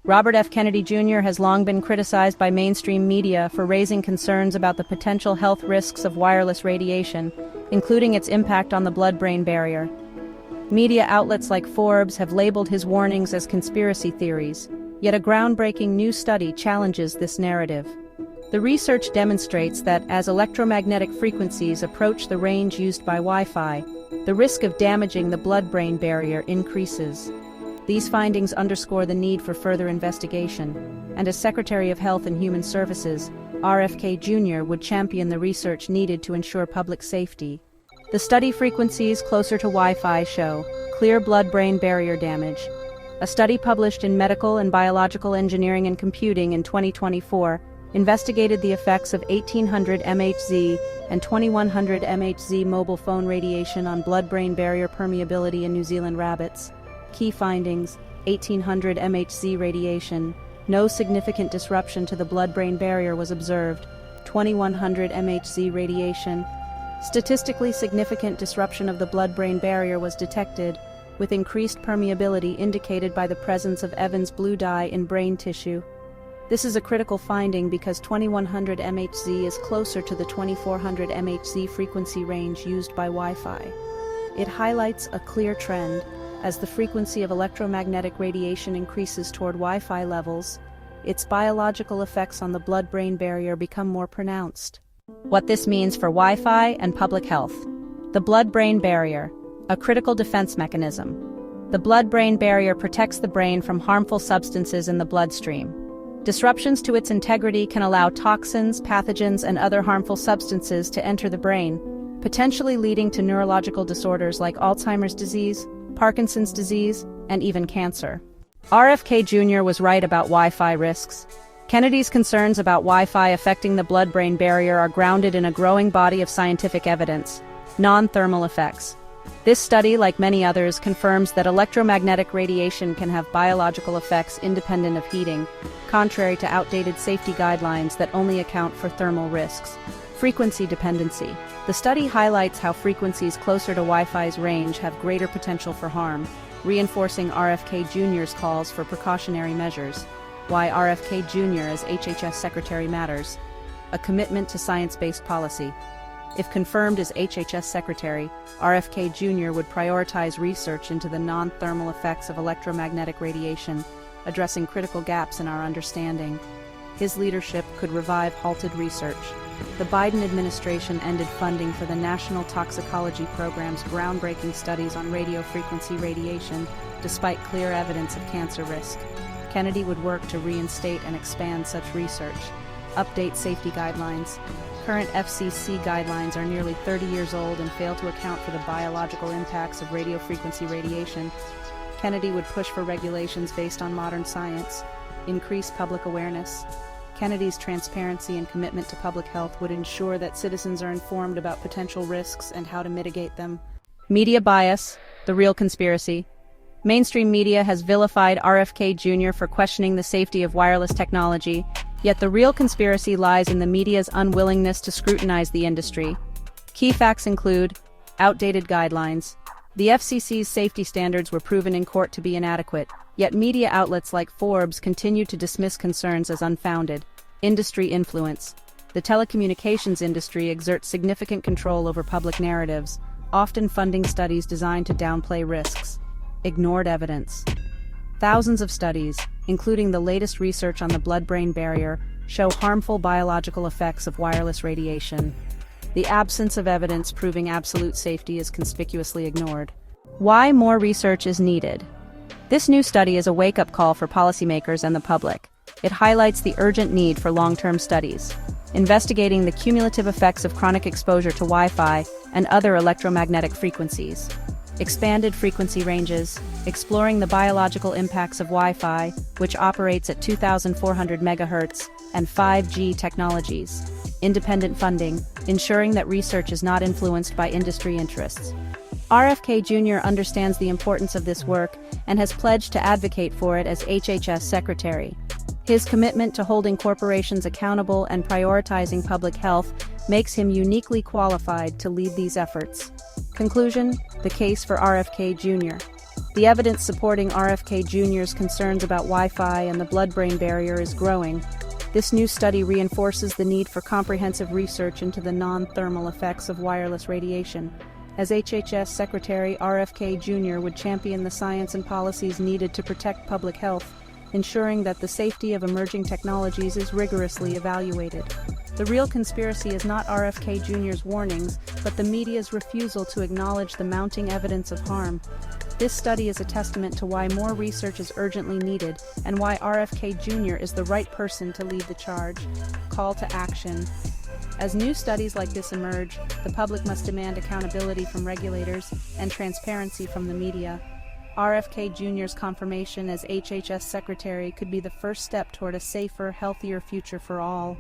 Robert F. Kennedy Jr. has long been criticized by mainstream media for raising concerns about the potential health risks of wireless radiation, including its impact on the blood-brain barrier. Media outlets like Forbes have labeled his warnings as conspiracy theories, yet a groundbreaking new study challenges this narrative. The research demonstrates that as electromagnetic frequencies approach the range used by Wi-Fi, the risk of damaging the blood-brain barrier increases. These findings underscore the need for further investigation, and as Secretary of Health and Human Services, RFK Jr. would champion the research needed to ensure public safety. The study frequencies closer to Wi-Fi show clear blood-brain barrier damage. A study published in Medical and Biological Engineering and Computing in 2024 investigated the effects of 1800 MHz and 2100 MHz mobile phone radiation on blood-brain barrier permeability in New Zealand rabbits. Key findings: 1800 MHz radiation. No significant disruption to the blood-brain barrier was observed. 2100 MHz radiation. Statistically significant disruption of the blood-brain barrier was detected, with increased permeability indicated by the presence of Evans blue dye in brain tissue. This is a critical finding because 2100 MHz is closer to the 2400 MHz frequency range used by Wi-Fi. It highlights a clear trend. As the frequency of electromagnetic radiation increases toward Wi-Fi levels, its biological effects on the blood-brain barrier become more pronounced. What this means for Wi-Fi and public health. The blood-brain barrier, a critical defense mechanism. The blood-brain barrier protects the brain from harmful substances in the bloodstream. Disruptions to its integrity can allow toxins, pathogens, and other harmful substances to enter the brain, potentially leading to neurological disorders like Alzheimer's disease, Parkinson's disease, and even cancer. RFK Jr. was right about Wi-Fi risks. Kennedy's concerns about Wi-Fi affecting the blood-brain barrier are grounded in a growing body of scientific evidence: non-thermal effects. This study, like many others, confirms that electromagnetic radiation can have biological effects independent of heating, contrary to outdated safety guidelines that only account for thermal risks. Frequency dependency. The study highlights how frequencies closer to Wi-Fi's range have greater potential for harm, reinforcing RFK Jr.'s calls for precautionary measures. Why RFK Jr. as HHS Secretary matters. A commitment to science-based policy. If confirmed as HHS Secretary, RFK Jr. would prioritize research into the non-thermal effects of electromagnetic radiation, addressing critical gaps in our understanding. His leadership could revive halted research. The Biden administration ended funding for the National Toxicology Program's groundbreaking studies on radiofrequency radiation, despite clear evidence of cancer risk. Kennedy would work to reinstate and expand such research. Update safety guidelines. Current FCC guidelines are nearly 30 years old and fail to account for the biological impacts of radiofrequency radiation. Kennedy would push for regulations based on modern science, increase public awareness. Kennedy's transparency and commitment to public health would ensure that citizens are informed about potential risks and how to mitigate them. Media bias, the real conspiracy. Mainstream media has vilified RFK Jr. for questioning the safety of wireless technology, yet the real conspiracy lies in the media's unwillingness to scrutinize the industry. Key facts include outdated guidelines. The FCC's safety standards were proven in court to be inadequate, yet media outlets like Forbes continue to dismiss concerns as unfounded. Industry influence. The telecommunications industry exerts significant control over public narratives, often funding studies designed to downplay risks. Ignored evidence. Thousands of studies, including the latest research on the blood-brain barrier, show harmful biological effects of wireless radiation. The absence of evidence proving absolute safety is conspicuously ignored. Why more research is needed? This new study is a wake-up call for policymakers and the public. It highlights the urgent need for long-term studies, investigating the cumulative effects of chronic exposure to Wi-Fi and other electromagnetic frequencies. Expanded frequency ranges, exploring the biological impacts of Wi-Fi, which operates at 2,400 MHz, and 5G technologies. Independent funding, ensuring that research is not influenced by industry interests. RFK Jr. understands the importance of this work and has pledged to advocate for it as HHS Secretary. His commitment to holding corporations accountable and prioritizing public health makes him uniquely qualified to lead these efforts. Conclusion: the case for RFK Jr. The evidence supporting RFK Jr.'s concerns about Wi-Fi and the blood-brain barrier is growing. This new study reinforces the need for comprehensive research into the non-thermal effects of wireless radiation. As HHS Secretary, RFK Jr. would champion the science and policies needed to protect public health, ensuring that the safety of emerging technologies is rigorously evaluated. The real conspiracy is not RFK Jr.'s warnings, but the media's refusal to acknowledge the mounting evidence of harm. This study is a testament to why more research is urgently needed and why RFK Jr. is the right person to lead the charge. Call to action. As new studies like this emerge, the public must demand accountability from regulators and transparency from the media. RFK Jr.'s confirmation as HHS Secretary could be the first step toward a safer, healthier future for all.